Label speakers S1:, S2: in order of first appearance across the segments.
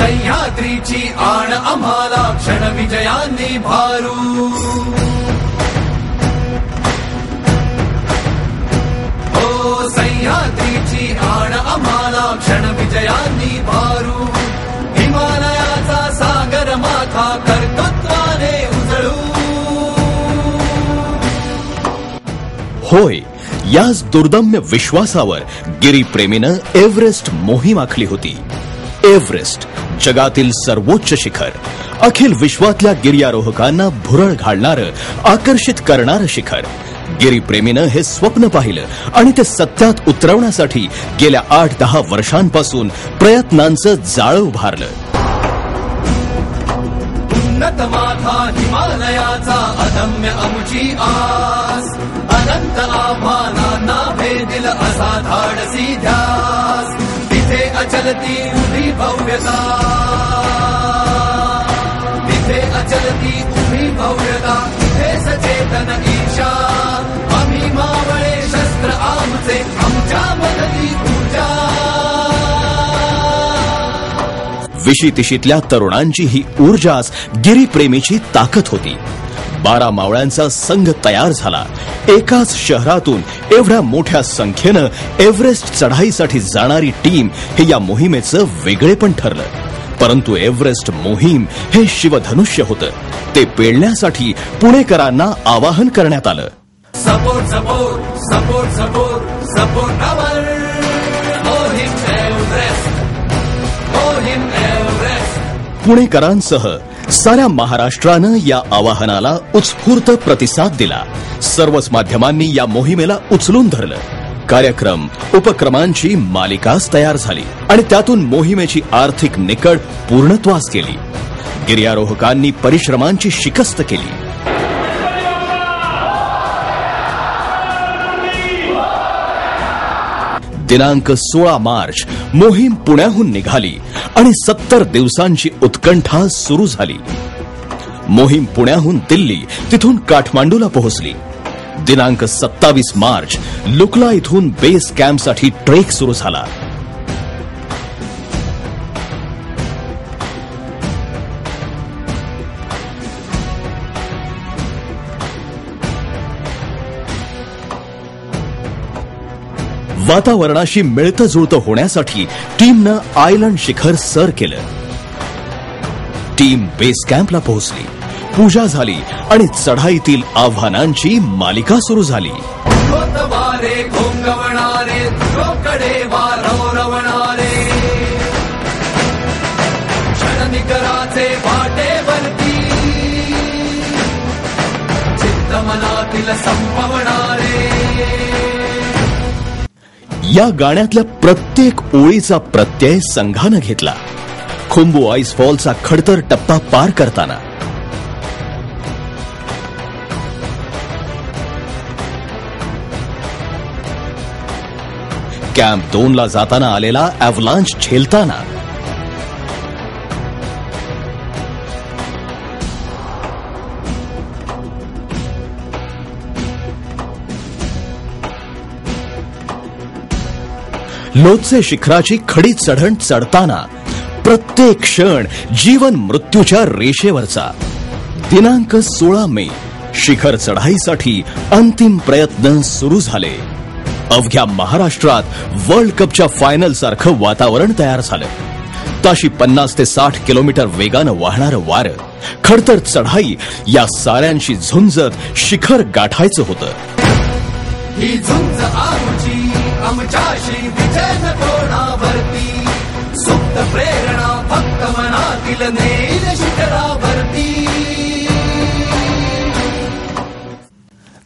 S1: सह्याद्रीची आण आम्हाला क्षण विजयांनी भारू. हो सह्याद्रीची आण आम्हाला क्षण विजयांनी भारू. हिमालयाचा सागर माथा कर्तृत्वाने उजळू.
S2: होय, याच दुर्दम्य विश्वासावर गिरीप्रेमीनं एव्हरेस्ट मोहीम आखली होती. एव्हरेस्ट जगातील सर्वोच्च शिखर, अखिल विश्वातल्या गिर्यारोहकांना भुरळ घालणारं, आकर्षित करणारं शिखर. गिरीप्रेमीनं हे स्वप्न पाहिलं आणि ते सत्यात उतरवण्यासाठी गेल्या 8-10 वर्षांपासून प्रयत्नांचं जाळं उभारलं.
S1: उन्नत माथा हिमालयाचा अदम्य आमची आस. अनंत आव्हानांना भेदिल असा धाडसी ध्यास. तिथे अचलती उभी भव्यता. तिथे अचलती उभी भव्यता. तिथे सचेतन ईशा. आम्ही मावळे शस्त्र आमचे, आमच्या मदती ऊर्जा.
S2: विशीतिशीतल्या तरुणांची ही ऊर्जाच गिरीप्रेमीची ताकद होती. 12 मावळ्यांचा संघ तयार झाला. एकाच शहरातून एवढ्या मोठ्या संख्येनं एव्हरेस्ट चढाईसाठी जाणारी टीम हे या मोहिमेचं वेगळेपण ठरलं. परंतु एव्हरेस्ट मोहीम हे शिवधनुष्य होतं. ते पेलण्यासाठी पुणेकरांना आवाहन करण्यात आलं.
S1: Support support support support support double. मोहीम एव्हरेस्ट. मोहीम एव्हरेस्ट.
S2: पुणेकरांसह साऱ्या महाराष्ट्रानं या आवाहनाला उत्स्फूर्त प्रतिसाद दिला. सर्वच माध्यमांनी या मोहिमेला उचलून धरलं. कार्यक्रम उपक्रमांची मालिकाच तयार झाली आणि त्यातून मोहिमेची आर्थिक निकड पूर्णत्वास गेली. गिर्यारोहकांनी परिश्रमांची शिकस्त केली. दिनांक 16 मार्च मोहीम पुण्याहून निघाली आणि 70 दिवसांची उत्कंठा सुरू झाली. मोहीम पुण्याहून दिल्ली, तिथून काठमांडूला पोहोचली. दिनांक 27 मार्च लुकला इथून बेस कॅम्पसाठी ट्रेक सुरू झाला. वातावरणाशी मिळतं जुळतं होण्यासाठी टीमनं आयलंड शिखर सर केलं. टीम बेस कॅम्पला पोहोचली. पूजा झाली आणि चढाईतील आव्हानांची मालिका सुरू झाली.
S1: वारे घोंगवणारे तुझ्याकडे वारवणारे. क्षणनिकराचे वाटेवरती चित्त मनातील संपवणारे.
S2: या गाण्यातल्या प्रत्येक ओळीचा प्रत्यय संघानं घेतला. खुंबू आईस फॉलचा खडतर टप्पा पार करताना, कॅम्प 2 ला जाताना आलेला अॅव्हलांच झेलताना, लोत्से शिखराची खडी चढण चढताना, प्रत्येक क्षण जीवन मृत्यूच्या रेषेवरचा. दिनांक 16 मे शिखर चढाईसाठी अंतिम प्रयत्न सुरू झाले. अवघ्या महाराष्ट्रात वर्ल्ड कपच्या फायनल सारखं वातावरण तयार झालं. ताशी 50 ते 60 किलोमीटर वेगानं वाहणारं वारं, खडतर चढाई, या साऱ्यांशी झुंजत शिखर गाठायचं होतं.
S1: ही झुंज आमची आमच्याशी विजय कोणावरती. सुप्त प्रेरणा फक्त मनातील नेल शिखरावरती.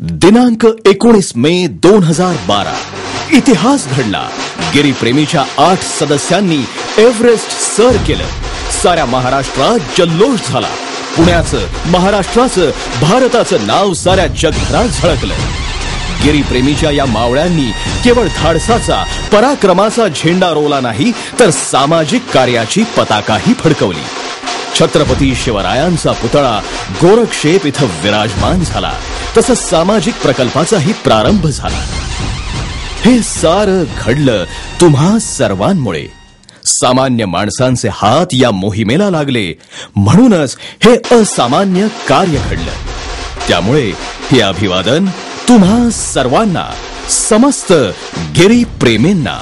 S2: दिनांक 19 मे 2012 इतिहास घडला. गिरीप्रेमीच्या 8 सदस्यांनी एव्हरेस्ट सर केलं. साऱ्या महाराष्ट्रात जल्लोष झाला. पुण्याचं, महाराष्ट्राचं, भारताचं नाव साऱ्या जगभरात झळकलं. गिरीप्रेमीच्या या मावळ्यांनी केवळ धाडसाचा, पराक्रमाचा झेंडा रोवला नाही, तर सामाजिक कार्याची पताकाही फडकवली. छत्रपती शिवरायांचा पुतळा गोरक्षेप इथं विराजमान झाला. तसंच सामाजिक प्रकल्पाचाही प्रारंभ झाला. हे सारं घडलं तुम्हा सर्वांमुळे. सामान्य माणसांचे हात या मोहिमेला लागले, म्हणूनच हे असामान्य कार्य घडलं. त्यामुळे हे अभिवादन तुम्हा सर्वांना, समस्त गिरीप्रेमींना.